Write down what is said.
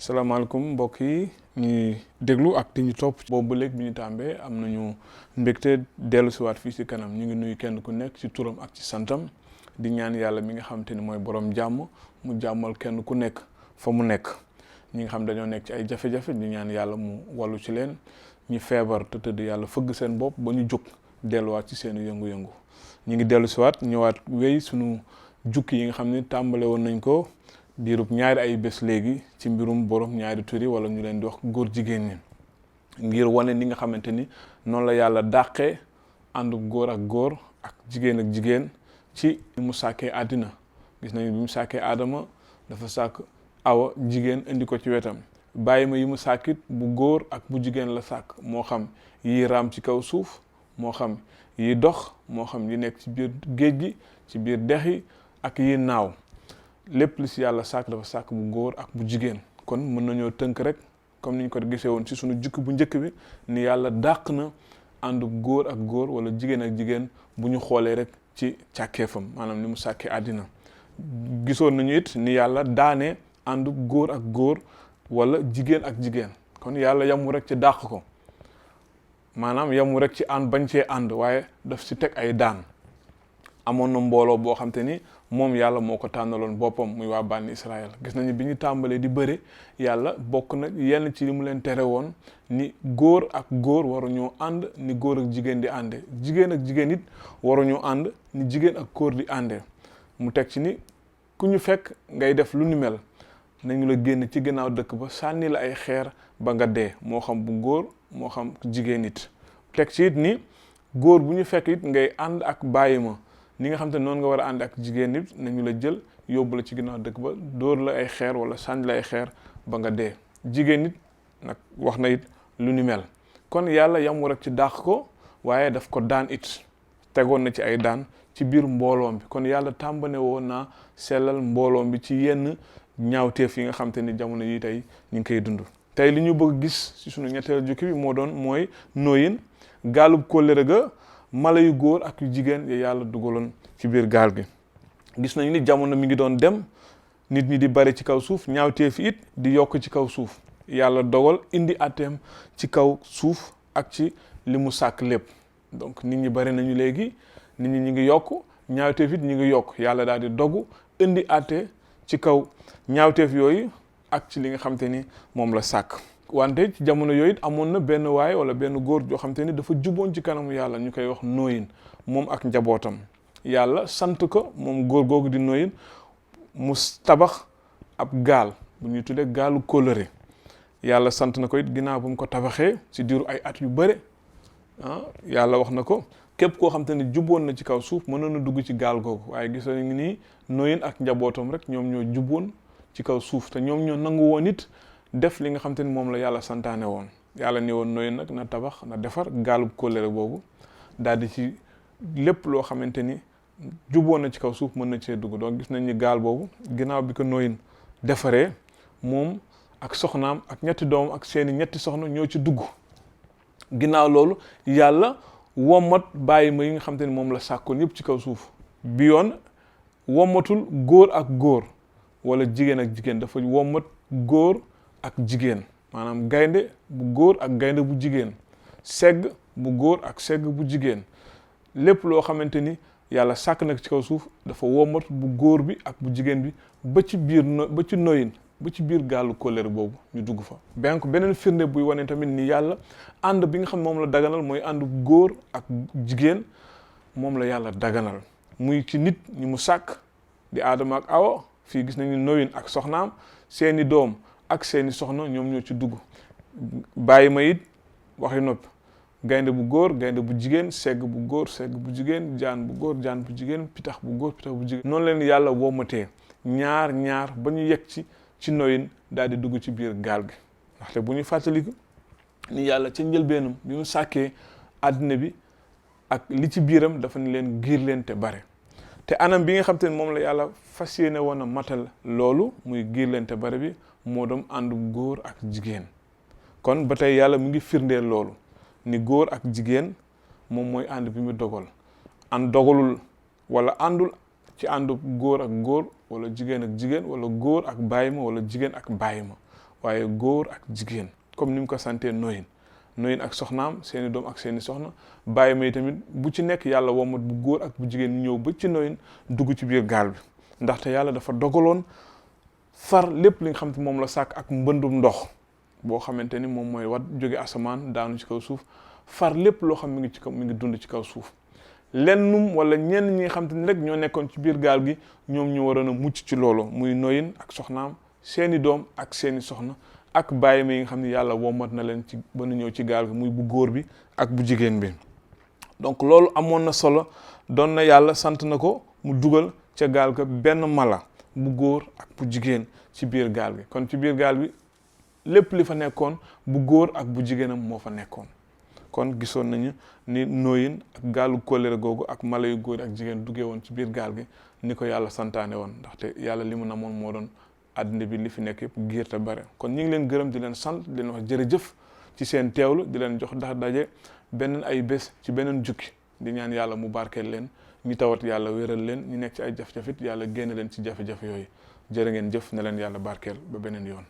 salaamaaleykum mbokk yi ñuy déglu ak di ñu topp boobu ba léegi bi ñu tàmbee am nañu mbégte dellu siwaat fii ci kanam ñu ngi nuyu kenn ku nekk ci turam ak ci santam di ñaan yàlla mi nga xam te ni mooy borom jàmm mu jàmmal kenn ku nekk fa mu nekk ñi nga xam dañoo nekk ci ay jafe-jafe ñu ñaan yàlla mu wallu ci leen ñi feebar te tëdd yàlla fëgg seen bopp ba ñu jóg delluwaat ci seen yëngu-yëngu ñu ngi dellu siwaat ñëwaat wéy sunu jukki yi nga xam ne tàmbale woon nañ ko diirub ñaari ay bés léegi ci mbirum borom ñaari turi wala ñu leen di wax góor jigéen ñi ngir wane ni nga xamante ni noonu la yàlla dàqee àndu góor ak jigéen ci mu sàkkee àddina gis nañu bi mu sàkkee aadama dafa sàkk awa jigéen indi ko ci wetam bàyyi ma yi mu sàkkit bu góor ak bu jigéen la sàkk moo xam yi raam ci kaw suuf moo xam yi dox moo xam yi nekk ci biir géej gi ci biir dex yi ak yi naaw lépp li si yàlla sàkk dafa sàkk bu góor ak bu jigéen kon mën nañoo tënk rek comme niñ ko gisee woon ci suñu jukki bu njëkk bi ni yàlla dàq na àndu góor ak góor wala jigéen ak jigéen bu ñu xoolee rek ci càkkeefam maanaam ni mu sàkkee àddina gisoon nañu it ni yàlla daanee àndu góor ak góor wala jigéen ak jigéen kon yàlla yamu rek ci dàq ko maanaam yamu rek ci ànd bañ cee ànd waaye daf si teg ay daan amoon na mbooloo boo xam te ni moom yàlla moo ko tànnaloon boppam muy waa bànni Israël gis nañu bi ñu tàmbalee di bëre yàlla bokk na yenn ci li mu leen tere woon ni góor ak góor waruñoo ànd ni góor ak jigéen di ànde jigéen ak jigéen it waruñoo ànd ni jigéen ak góor di ànde mu teg ci ni ku ñu fekk ngay def lu ni mel nañu la génn ci gannaaw dëkk ba sànni la ay xeer ba nga dee moo xam bu góor moo xam jigéen it teg ci it ni góor bu ñu fekk it ngay ànd ak bàyyi ma ni nga xam te noonu nga war a ànd ak jigéen nit nañu la jël yóbbu la ci ginnaaw dëkk ba dóor la ay xeer wala sànni la ay xeer ba nga dee jigéen nit nag wax na it lu ni mel kon yàlla yamu rek ci dàq ko waaye daf ko daan it tegoon na ci ay daan ci biir mbooloom bi kon yàlla tàmbane woon naa sellal mbooloom bi ci yenn ñaawteef yi nga xam te ni jamono yi tey ñu ngi koy dund tey li ñu bëgg gis ci sunu ñetteelu jukki bi mooy Nooyin gaalug kollere ga mala yu góor ak yu jigéen ya yàlla dugaloon ci biir gaal gi gis nañu ni jamono mi ngi doon dem nit ñi di bari ci kaw suuf ñaawteef it di yokk ci kaw suuf yàlla dogal indi atteem ci kaw suuf ak ci li mu sàkk lépp donc nit ñi bari nañu léegi nit ñi ngi yokk ñaawteef it ñi ngi yokk yàlla daal di dogu indi atte ci kaw ñaawteef yooyu ak ci li nga xam te ni moom la sàkk wante ci jamono yooyu amoon na benn waay wala benn góor joo xam te ni dafa juboon ci kanamu yàlla ñu koy wax Nooyin moom ak njabootam yàlla sant ko moom góor googu di Nooyin mu tabax ab gaal bu ñuy tuddee gaalu kollere yàlla sant na ko it ginnaaw bu mu ko tabaxee ci diiru ay at yu bëre yàlla wax na ko képp koo xam te ni juboon na ci kaw suuf mënoon na dugg ci gaal googu waaye gis nañu ni Nooyin ak njabootam rek ñoom ñoo juboon ci kaw suuf te ñoom ñoo nangu woon it def li nga xam te ni moom la yàlla santaane woon yàlla ne woon Nooyin nag na tabax na defar gaalub kollere boobu daal di ci lépp loo xamante ni juboon na ci kaw suuf mën na cee dugg donc gis nañ ni gaal boobu ginnaaw bi ko Nooyin defaree moom ak soxnaam ak ñetti doomam ak seeni ñetti soxna ñoo ci dugg ginnaaw loolu yàlla wommat bàyyi ma yi nga xam te ni moom la sàkkoon yëpp ci kaw suuf bi yoon wommatul góor ak góor wala jigéen ak jigéen dafa wommat góor ak jigéen maanaam gaynde bu góor ak gaynde bu jigéen segg bu góor ak segg bu jigéen lépp loo xamante ni yàlla sàkk nag ci kaw suuf dafa womat bu góor bi ak bu jigéen bi ba ci Nooyin ba ci biir gaalu kollere boobu ñu dugg fa beneen firnde buy wane tamit ni yàlla ànd bi nga xam moom la daganal mooy ànd góor ak jigéen moom la yàlla daganal muy ci nit ñi mu sàkk di Aadama ak Awa fii gis nañu Nooyin ak soxnaam seeni doom ak seeni soxna ñoom ñoo ci dugg bàyyi ma it waxi noppi gaynde bu góor gaynde bu jigéen segg bu góor segg bu jigéen jaan bu góor jaan bu jigéen pitax bu góor pitax bu jigéen noonu leen yàlla womatee ñaar ba ñu yegg ci Nooyin daal di dugg ci biir gaal gi ndaxte bu ñu fàttaliku ni yàlla ca njëlbeenam bi mu sàkkee àddina bi ak li ci biiram dafa ni leen giir leen te bare te anam bi nga xam te ne moom la yàlla fas yéene woon a matal loolu muy giir leen te bare bi moo doon àndu góor ak jigéen kon ba tey yàlla mu ngi firndeel loolu ni góor ak jigéen moom mooy ànd bi mu dogal ànd dogalul wala àndul ci àndu góor ak góor wala jigéen ak jigéen wala góor ak bàyyi ma wala jigéen ak bàyyi ma waaye góor ak jigéen comme ni mu ko santee Nooyin ak soxnaam seeni doom ak seeni soxna bàyyi may tamit bu ci nekk yàlla womat bu góor ak bu jigéen ñëw ba ci Nooyin dugg ci biir gaal bi ndaxte yàlla dafa dogaloon far lépp li nga xam te moom la sàkk ak mbëndum ndox boo xamante ni moom mooy wat jóge asamaan daanu ci kaw suuf far lépp loo xam mi ngi ci kaw mi ngi dund ci kaw suuf lennum wala ñenn ñi nga xam te ni rek ñoo nekkoon ci biir gaal gi ñoom ñu waroon a mucc ci loolu muy Nooyin ak soxnaam seeni doom ak seeni soxna ak bàyyi ma yi nga xam ne yàlla womat na leen ci ba nu ñëw ci gaal gi muy bu góor bi ak bu jigéen bi donc loolu amoon na solo doon na yàlla sant na ko mu dugal ca gaal ga benn mala bu góor ak bu jigéen ci biir gaal gi kon ci biir gaal bi lépp li fa nekkoon bu góor ak bu jigéenam moo fa nekkoon kon gisoon nañu ni Nooyin ak gaalu kollere googu ak mala yu góor ak jigéen duggee woon ci biir gaal gi ni ko yàlla santaane woon ndaxte yàlla li mu namoon moo doon àddina bi li fi nekk yëpp giir te bare kon ñu ngi leen gërëm di leen sant di leen wax jërëjëf ci seen teewlu di leen jox ndax daje beneen ay bés ci beneen jukki di ñaan yàlla mu barkeel leen ñi tawat yàlla wéral leen ñu nekk ci ay jafe-jafe yàlla génne leen ci jafe-jafe yooyu jërë ngeen jëf ne leen yàlla barkeel ba beneen yoon